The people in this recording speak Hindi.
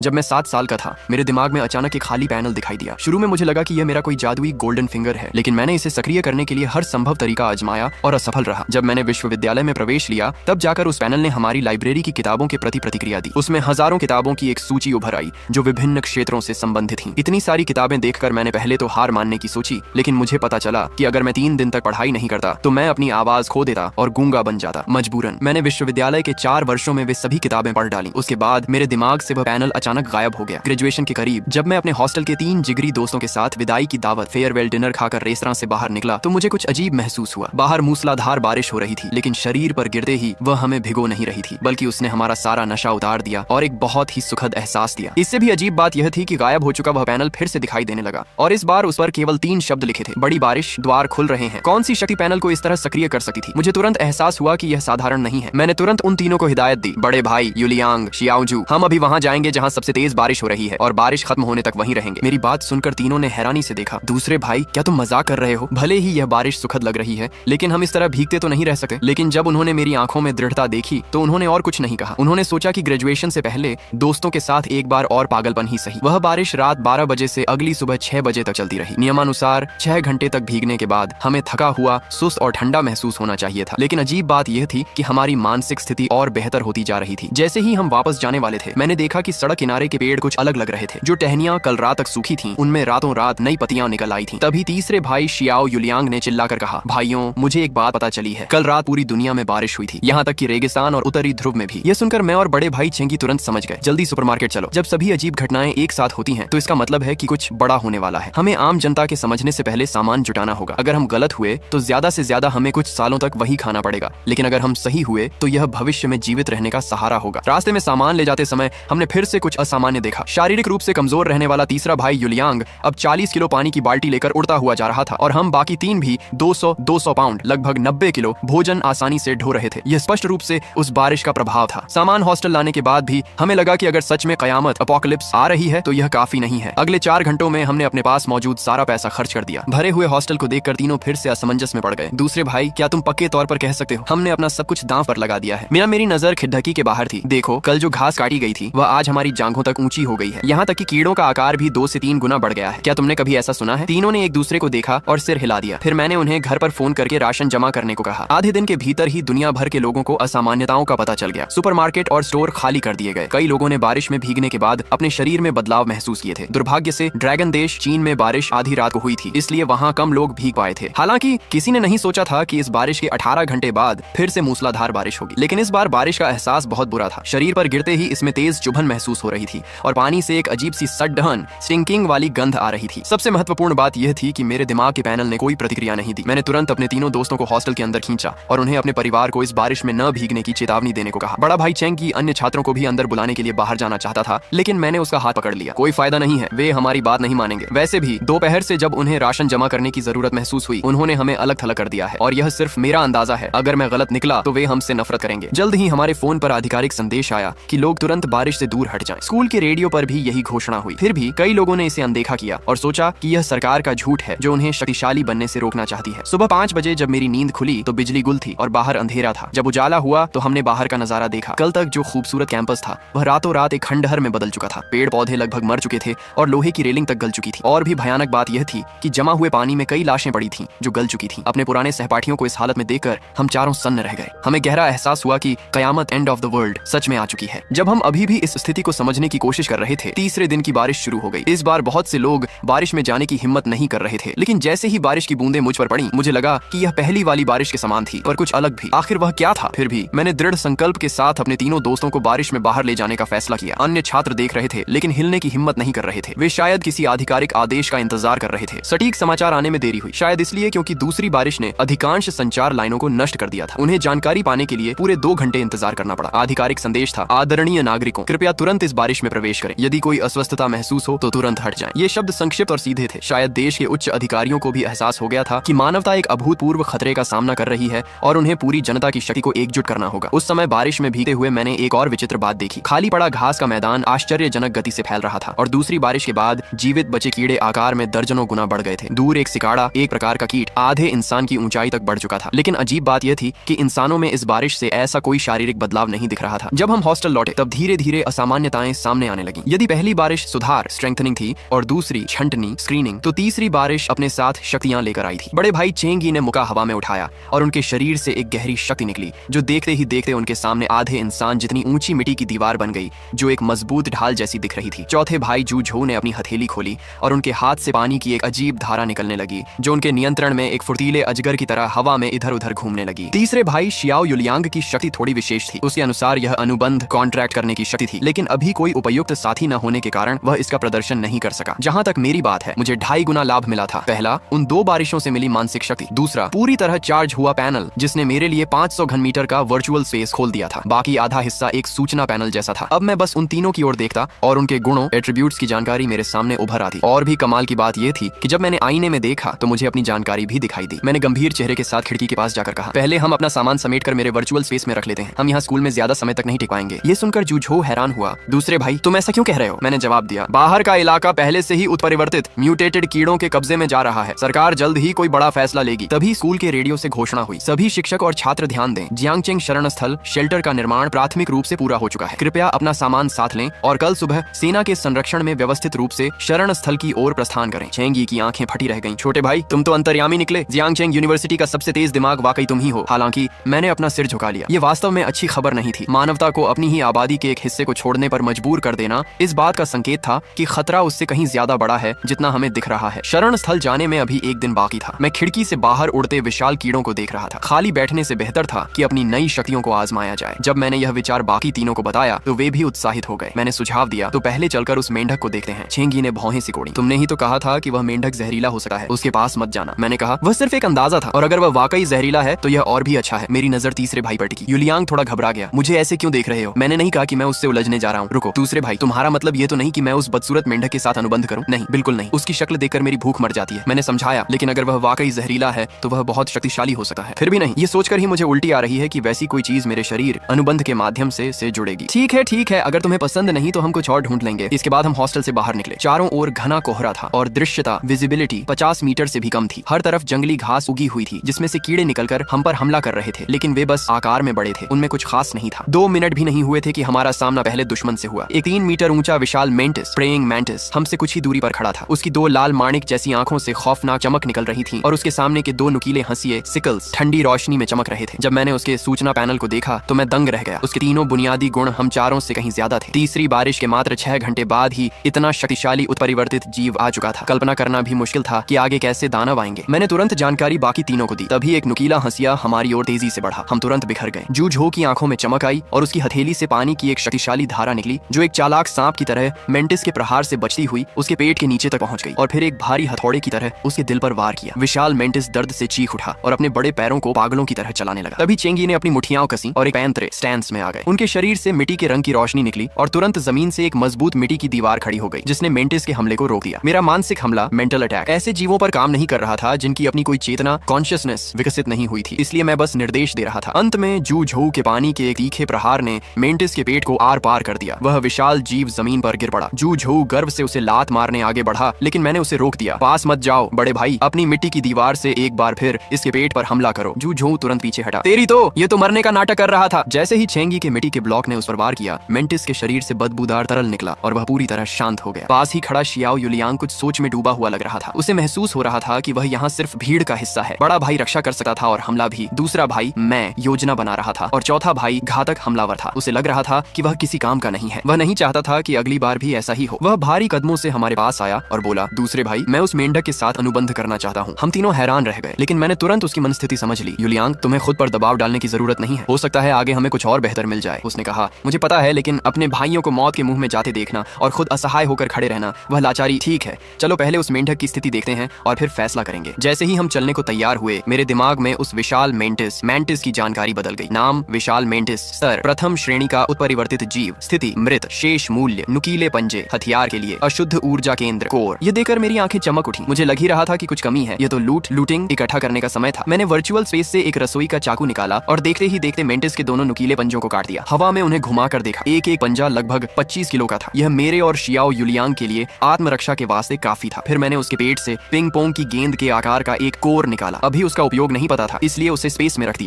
जब मैं 7 साल का था, मेरे दिमाग में अचानक एक खाली पैनल दिखाई दिया। शुरू में मुझे लगा कि यह मेरा कोई जादुई गोल्डन फिंगर है, लेकिन मैंने इसे सक्रिय करने के लिए हर संभव तरीका आजमाया और असफल रहा। जब मैंने विश्वविद्यालय में प्रवेश लिया, तब जाकर उस पैनल ने हमारी लाइब्रेरी की किताबों के प्रति प्रतिक्रिया दी। उसमें हजारों किताबों की एक सूची उभर आई, जो विभिन्न क्षेत्रों से संबंधित थी। इतनी सारी किताबें देखकर मैंने पहले तो हार मानने की सोची, लेकिन मुझे पता चला कि अगर मैं 3 दिन तक पढ़ाई नहीं करता तो मैं अपनी आवाज खो देता और गूंगा बन जाता। मजबूरन मैंने विश्वविद्यालय के 4 वर्षों में वे सभी किताबें पढ़ डाली। उसके बाद मेरे दिमाग से वह पैनल अचानक गायब हो गया। ग्रेजुएशन के करीब जब मैं अपने हॉस्टल के 3 जिगरी दोस्तों के साथ विदाई की दावत फेयरवेल डिनर खाकर रेस्तरां से बाहर निकला, तो मुझे कुछ अजीब महसूस हुआ। बाहर मूसलाधार बारिश हो रही थी, लेकिन शरीर पर गिरते ही वह हमें भिगो नहीं रही थी, बल्कि उसने हमारा सारा नशा उतार दिया और एक बहुत ही सुखद एहसास दिया। इससे भी अजीब बात यह थी कि गायब हो चुका वह पैनल फिर से दिखाई देने लगा, और इस बार उस पर केवल 3 शब्द लिखे थे, बड़ी बारिश, द्वार खुल रहे हैं। कौन सी शक्ति पैनल को इस तरह सक्रिय कर सकती थी? मुझे तुरंत एहसास हुआ कि यह साधारण नहीं है। मैंने तुरंत उन तीनों को हिदायत दी, बड़े भाई यूलियांग, शियाओजू, हम अभी वहां जाएंगे जहां सबसे तेज बारिश हो रही है और बारिश खत्म होने तक वहीं रहेंगे। मेरी बात सुनकर तीनों ने हैरानी से देखा। दूसरे भाई, क्या तुम मजाक कर रहे हो? भले ही यह बारिश सुखद लग रही है, लेकिन हम इस तरह भीगते तो नहीं रह सकते। लेकिन जब उन्होंने मेरी आंखों में दृढ़ता देखी, तो उन्होंने और कुछ नहीं कहा। उन्होंने सोचा कि ग्रेजुएशन से पहले दोस्तों के साथ एक बार और पागलपन ही सही। वह बारिश रात 12 बजे से अगली सुबह 6 बजे तक चलती रही। नियमानुसार 6 घंटे तक भीगने के बाद हमें थका हुआ, सुस्त और ठंडा महसूस होना चाहिए था, लेकिन अजीब बात यह थी कि हमारी मानसिक स्थिति और बेहतर होती जा रही थी। जैसे ही हम वापस जाने वाले थे, मैंने देखा कि सड़क किनारे के पेड़ कुछ अलग लग रहे थे। जो टहनियां कल रात तक सूखी थीं, उनमें रातों रात नई पत्तियां निकल आई थीं। तभी तीसरे भाई शियाओ यूलियांग ने चिल्लाकर कहा, भाइयों, मुझे एक बात पता चली है। कल रात पूरी दुनिया में बारिश हुई थी, यहाँ तक कि रेगिस्तान और उत्तरी ध्रुव में भी। यह सुनकर मैं और बड़े भाई चेंगी तुरंत समझ गए, जल्दी सुपरमार्केट चलो। जब सभी अजीब घटनाएं एक साथ होती हैं, तो इसका मतलब है कि कुछ बड़ा होने वाला है। हमें आम जनता के समझने से पहले सामान जुटाना होगा। अगर हम गलत हुए तो ज्यादा से ज्यादा हमें कुछ सालों तक वही खाना पड़ेगा, लेकिन अगर हम सही हुए तो यह भविष्य में जीवित रहने का सहारा होगा। रास्ते में सामान ले जाते समय हमने फिर से कुछ असामान्य देखा। शारीरिक रूप से कमजोर रहने वाला तीसरा भाई यूलियांग अब 40 किलो पानी की बाल्टी लेकर उड़ता हुआ जा रहा था, और हम बाकी 3 भी 200 पाउंड, लगभग 90 किलो भोजन आसानी से ढो रहे थे। यह स्पष्ट रूप से उस बारिश का प्रभाव था। सामान हॉस्टल लाने के बाद भी हमें लगा कि अगर सच में कयामत अपोकलिप्स आ रही है तो यह काफी नहीं है। अगले 4 घंटों में हमने अपने पास मौजूद सारा पैसा खर्च कर दिया। भरे हुए हॉस्टल को देखकर तीनों फिर से असमंजस में पड़ गए। दूसरे भाई, क्या तुम पक्के तौर पर कह सकते हो हमने अपना सब कुछ दांव पर लगा दिया है? मेरी नजर खिड़की के बाहर थी। देखो, कल जो घास काटी गई थी वह आज हमारी जांघों तक ऊंची हो गई है। यहाँ तक कि कीड़ों का आकार भी 2 से 3 गुना बढ़ गया है। क्या तुमने कभी ऐसा सुना है? तीनों ने एक दूसरे को देखा और सिर हिला दिया। फिर मैंने उन्हें घर पर फोन करके राशन जमा करने को कहा। आधे दिन के भीतर ही दुनिया भर के लोगों को असामान्यताओं का पता चल गया। सुपरमार्केट और स्टोर खाली कर दिए गए। कई लोगों ने बारिश में भीगने के बाद अपने शरीर में बदलाव महसूस किए थे। दुर्भाग्य से ड्रैगन देश चीन में बारिश आधी रात को हुई थी, इसलिए वहाँ कम लोग भीग पाए थे। हालांकि किसी ने नहीं सोचा था कि इस बारिश के 18 घंटे बाद फिर से मूसलाधार बारिश होगी। लेकिन इस बार बारिश का एहसास बहुत बुरा था। शरीर पर गिरते ही इसमें तेज चुभन महसूस हो रही थी और पानी से एक अजीब सी सड्डहन, स्टिंकिंग वाली गंध आ रही थी। सबसे महत्वपूर्ण बात यह थी कि मेरे दिमाग के पैनल ने कोई प्रतिक्रिया नहीं दी। मैंने तुरंत अपने तीनों दोस्तों को हॉस्टल के अंदर खींचा और उन्हें अपने परिवार को इस बारिश में न भीगने की चेतावनी देने को कहा। बड़ा भाई चेंगी अन्य छात्रों को भी अंदर बुलाने के लिए बाहर जाना चाहता था, लेकिन मैंने उसका हाथ पकड़ लिया। कोई फायदा नहीं है, वे हमारी बात नहीं मानेंगे। वैसे भी दोपहर से जब उन्हें राशन जमा करने की जरूरत महसूस हुई, उन्होंने हमें अलग थलग कर दिया है, और यह सिर्फ मेरा अंदाजा है। अगर मैं गलत निकला तो वे हमसे नफरत करेंगे। जल्द ही हमारे फोन पर आधिकारिक संदेश आया कि लोग तुरंत बारिश से दूर हट जाएं। स्कूल के रेडियो पर भी यही घोषणा हुई। फिर भी कई लोगों ने इसे अनदेखा किया और सोचा कि यह सरकार का झूठ है जो उन्हें शक्तिशाली बनने से रोकना चाहती है। सुबह 5 बजे जब मेरी नींद खुली तो बिजली गुल थी और बाहर अंधेरा था। जब उजाला हुआ तो हमने बाहर का नजारा देखा। कल तक जो खूबसूरत कैंपस था वह रातों रात एक खंडहर में बदल चुका था। पेड़ पौधे लगभग मर चुके थे और लोहे की रेलिंग तक गल चुकी थी। और भी भयानक बात यह थी कि जमा हुए पानी में कई लाशें पड़ी थीं जो गल चुकी थीं। अपने पुराने सहपाठियों को इस हालत में देखकर हम चारों सन्न रह गए। हमें गहरा एहसास हुआ कि कयामत, एंड ऑफ द वर्ल्ड, सच में आ चुकी है। जब हम अभी भी इस स्थिति को समझने की कोशिश कर रहे थे, तीसरे दिन की बारिश शुरू हो गई। इस बार बहुत से लोग बारिश में जाने की हिम्मत नहीं कर रहे थे, लेकिन जैसे ही बारिश की बूंदें मुझ पर पड़ी, मुझे लगा कि यह पहली वाली बारिश के समान थी, पर कुछ अलग भी। आखिर वह क्या था? फिर भी मैंने दृढ़ संकल्प के साथ अपने तीनों दोस्तों को बारिश में बाहर ले जाने का फैसला किया। अन्य छात्र देख रहे थे, लेकिन हिलने की हिम्मत नहीं कर रहे थे। वे शायद किसी आधिकारिक आदेश का इंतजार कर रहे थे। सटीक समाचार आने में देरी हुई, शायद इसलिए क्योंकि दूसरी बारिश ने अधिकांश संचार लाइनों को नष्ट कर दिया था। उन्हें जानकारी पाने के लिए पूरे 2 घंटे इंतजार करना पड़ा। आधिकारिक संदेश था, आदरणीय नागरिकों, कृपया तुरंत इस बारिश में प्रवेश करें। यदि कोई अस्वस्थता महसूस हो तो तुरंत हट जाएं। ये शब्द संक्षिप्त और सीधे थे। शायद देश के उच्च अधिकारियों को भी एहसास हो गया था कि मानवता एक अभूतपूर्व खतरे का सामना कर रही है और उन्हें पूरी जनता की शक्ति को एकजुट करना होगा। उस समय बारिश में भीगते हुए मैंने एक और विचित्र बात देखी। खाली पड़ा घास का मैदान आश्चर्यजनक गति से फैल रहा था, और दूसरी बारिश के बाद जीवित बचे कीड़े आकार में दर्जनों गुना बढ़ गए थे। दूर एक सिकाड़ा, एक प्रकार का कीट, आधे इंसान की ऊंचाई तक बढ़ चुका था। लेकिन अजीब बात यह थी कि इंसानों में इस बारिश से ऐसा कोई शारीरिक बदलाव नहीं दिख रहा था। जब हम हॉस्टल लौटे तब धीरे धीरे असामान्यताएं संभावनाएं सामने आने लगी। यदि पहली बारिश सुधार स्ट्रेंथनिंग थी और दूसरी छंटनी स्क्रीनिंग, तो तीसरी बारिश अपने साथ शक्तियां लेकर आई थी। बड़े भाई चेंगी ने मुका हवा में उठाया और उनके शरीर से एक गहरी शक्ति निकली जो देखते ही देखते उनके सामने आधे इंसान जितनी ऊंची मिट्टी की दीवार बन गई जो एक मजबूत ढाल जैसी दिख रही थी। चौथे भाई जू झो ने अपनी हथेली खोली और उनके हाथ से पानी की एक अजीब धारा निकलने लगी जो उनके नियंत्रण में एक फुर्तीले अजगर की तरह हवा में इधर उधर घूमने लगी। तीसरे भाई शियाओ युलियांग की शक्ति थोड़ी विशेष थी। उसके अनुसार यह अनुबंध कॉन्ट्रैक्ट करने की शक्ति थी, लेकिन अभी कोई उपयुक्त साथी न होने के कारण वह इसका प्रदर्शन नहीं कर सका। जहां तक मेरी बात है, मुझे 2.5 गुना लाभ मिला था। पहला, उन 2 बारिशों से मिली मानसिक शक्ति। दूसरा, पूरी तरह चार्ज हुआ पैनल जिसने मेरे लिए 500 घन मीटर का वर्चुअल स्पेस खोल दिया था। बाकी आधा हिस्सा एक सूचना पैनल जैसा था। अब मैं बस उन तीनों की ओर देखता और उनके गुणों एट्रीब्यूट्स की जानकारी मेरे सामने उभर आती। और भी कमाल की बात यह थी कि जब मैंने आईने में देखा तो मुझे अपनी जानकारी भी दिखाई दी। मैंने गंभीर चेहरे के साथ खिड़की के पास जाकर कहा, पहले हम अपना सामान समेटकर मेरे वर्चुअल स्पेस में रख लेते हैं। हम यहाँ स्कूल में ज्यादा समय तक नहीं टिक पाएंगे। ये सुनकर जू झो हैरान हुआ। दूसरे भाई, तुम ऐसा क्यों कह रहे हो? मैंने जवाब दिया, बाहर का इलाका पहले से ही उत्परिवर्तित म्यूटेटेड कीड़ों के कब्जे में जा रहा है। सरकार जल्द ही कोई बड़ा फैसला लेगी। तभी स्कूल के रेडियो से घोषणा हुई, सभी शिक्षक और छात्र ध्यान दें, जियांगचेंग शरण स्थल शेल्टर का निर्माण प्राथमिक रूप से पूरा हो चुका है। कृपया अपना सामान साथ लें और कल सुबह सेना के संरक्षण में व्यवस्थित रूप से शरण स्थल की ओर प्रस्थान करें। चेंगी की आंखें फटी रह गईं। छोटे भाई, तुम तो अंतर्यामी निकले। जियांगचेंग यूनिवर्सिटी का सबसे तेज दिमाग वाकई तुम ही हो। हालांकि मैंने अपना सिर झुका लिया। ये वास्तव में अच्छी खबर नहीं थी। मानवता को अपनी ही आबादी के एक हिस्से को छोड़ने पर मजबूर कर देना इस बात का संकेत था कि खतरा उससे कहीं ज्यादा बड़ा है जितना हमें दिख रहा है। शरण स्थल जाने में अभी 1 दिन बाकी था। मैं खिड़की से बाहर उड़ते विशाल कीड़ों को देख रहा था। खाली बैठने से बेहतर था कि अपनी नई शक्तियों को आजमाया जाए। जब मैंने यह विचार बाकी तीनों को बताया तो वे भी उत्साहित हो गए। मैंने सुझाव दिया, तो पहले चलकर उस मेंढक को देखते हैं। चेंगी ने भौहें सिकोड़ी। तुमने ही तो कहा था कि वह मेंढक जहरीला हो सकता है, उसके पास मत जाना। मैंने कहा, वह सिर्फ एक अंदाजा था और अगर वह वाकई जहरीला है तो यह और भी अच्छा है। मेरी नजर तीसरे भाई पर टिकी। युलियांग थोड़ा घबरा गया। मुझे ऐसे क्यों देख रहे हो? मैंने नहीं कहा कि मैं उससे उलझने जा रहा हूँ। रुको दूसरे भाई, तुम्हारा मतलब ये तो नहीं कि मैं उस बदसूरत मेंढक के साथ अनुबंध करूं? नहीं, बिल्कुल नहीं। उसकी शक्ल देखकर मेरी भूख मर जाती है। मैंने समझाया, लेकिन अगर वह वाकई जहरीला है तो वह बहुत शक्तिशाली हो सकता है। फिर भी नहीं, ये सोचकर ही मुझे उल्टी आ रही है कि वैसी कोई चीज मेरे शरीर अनुबंध के माध्यम से जुड़ेगी। ठीक है, अगर तुम्हें पसंद नहीं तो हम कुछ और ढूंढ लेंगे। इसके बाद हम हॉस्टल से बाहर निकले। चारों ओर घना कोहरा था और दृश्यता विजिबिलिटी 50 मीटर से भी कम थी। हर तरफ जंगली घास उगी हुई थी जिसमें से कीड़े निकलकर हम पर हमला कर रहे थे, लेकिन वे बस आकार में बड़े थे। उनमें कुछ खास नहीं था। 2 मिनट भी नहीं हुए थे कि हमारा सामना पहले दुश्मन से हुआ। एक 3 मीटर ऊंचा विशाल मेंटिस, प्रेइंग मैंटिस, हमसे कुछ ही दूरी पर खड़ा था। उसकी 2 लाल माणिक जैसी आंखों से खौफनाक चमक निकल रही थी और उसके सामने के 2 नुकीले हंसिए सिकल्स ठंडी रोशनी में चमक रहे थे। जब मैंने उसके सूचना पैनल को देखा तो मैं दंग रह गया। उसके तीनों बुनियादी गुण हम चारों से कहीं ज्यादा थे। तीसरी बारिश के मात्र 6 घंटे बाद ही इतना शक्तिशाली उत्परिवर्तित जीव आ चुका था। कल्पना करना भी मुश्किल था कि आगे कैसे दानव आएंगे। मैंने तुरंत जानकारी बाकी तीनों को दी। तभी एक नुकीला हंसिया हमारी ओर तेजी से बढ़ा। हम तुरंत बिखर गए। जू झो की आंखों में चमक आई और उसकी हथेली से पानी की एक शक्तिशाली धारा निकली जो एक चालाक सांप की तरह मेंटिस के प्रहार से बचती हुई उसके पेट के नीचे तक पहुंच गई और फिर एक भारी हथौड़े की तरह उसके दिल पर वार किया। विशाल मेंटिस दर्द से चीख उठा और अपने बड़े पैरों को पागलों की तरह चलाने लगा। तभी चेंगी ने अपनी मुठियां कसी और एक पैंतरे स्टैंस में आ गए। उनके शरीर से मिट्टी के रंग की रोशनी निकली और तुरंत जमीन से एक मजबूत मिट्टी की दीवार खड़ी हो गई जिसने मेंटिस के हमले को रोक दिया। मेरा मानसिक हमला, मेंटल अटैक, ऐसे जीवों पर काम नहीं कर रहा था जिनकी अपनी कोई चेतना, कॉन्शियसनेस विकसित नहीं हुई थी, इसलिए मैं बस निर्देश दे रहा था। अंत में जू झो के पानी के एक तीखे प्रहार ने मेंटिस के पेट को आर पार कर दिया। वह विशाल जीव जमीन पर गिर पड़ा। जू झो गर्व से उसे लात मारने आगे बढ़ा, लेकिन मैंने उसे रोक दिया। पास मत जाओ बड़े भाई, अपनी मिट्टी की दीवार से एक बार फिर इसके पेट पर हमला करो। जू झो तुरंत पीछे हटा। तेरी तो ये तो मरने का नाटक कर रहा था। जैसे ही चेंगी के मिट्टी के ब्लॉक ने उस पर वार किया, मेंटिस के शरीर से बदबूदार तरल निकला और वह पूरी तरह शांत हो गया। पास ही खड़ा शियाओ युलियांग कुछ सोच में डूबा हुआ लग रहा था। उसे महसूस हो रहा था कि वह यहाँ सिर्फ भीड़ का हिस्सा है। बड़ा भाई रक्षा कर सकता था और हमला भी। दूसरा भाई, मैं, योजना बना रहा था और चौथा भाई घातक हमलावर था। उसे लग रहा था कि वह किसी काम का नहीं है। वह नहीं चाहता था कि अगली बार भी ऐसा ही हो। वह भारी कदमों से हमारे पास आया और बोला, दूसरे भाई, मैं उस मेंढक के साथ अनुबंध करना चाहता हूँ। हम तीनों हैरान रह गए, लेकिन मैंने तुरंत उसकी मनस्थिति समझ ली। युलियांग, तुम्हें खुद पर दबाव डालने की जरूरत नहीं है। हो सकता है आगे हमें कुछ और बेहतर मिल जाए। उसने कहा, मुझे पता है, लेकिन अपने भाइयों को मौत के मुंह में जाते देखना और खुद असहाय होकर खड़े रहना, वह लाचारी। ठीक है, चलो पहले उस मेंढक की स्थिति देखते हैं और फिर फैसला करेंगे। जैसे ही हम चलने को तैयार हुए, मेरे दिमाग में उस विशाल मैंटिस की जानकारी बदल गई। नाम विशाल मेंटिस, स्तर प्रथम श्रेणी का उत्परिवर्तित जीव, स्थिति मृत, शेष मूल्य, नुकीले पंजे, हथियार के लिए अशुद्ध ऊर्जा केंद्र, कोर। ये देखकर मेरी आंखें चमक उठी। मुझे लग ही रहा था कि कुछ कमी है। ये तो लूटिंग इकट्ठा करने का समय था। मैंने वर्चुअल स्पेस से एक रसोई का चाकू निकाला और देखते ही देखते मेंटिस के दोनों नुकीले पंजों को काट दिया। हवा में उन्हें घुमा कर देखा। एक एक पंजा लगभग 25 किलो का था। यह मेरे और शियाओ युलियांग के लिए आत्मरक्षा के वास्ते काफी था। फिर मैंने उसके पेट से पिंग पोंग की गेंद के आकार का एक कोर निकाला। अभी उसका उपयोग नहीं पता था, इसलिए उसे स्पेस में रख दिया।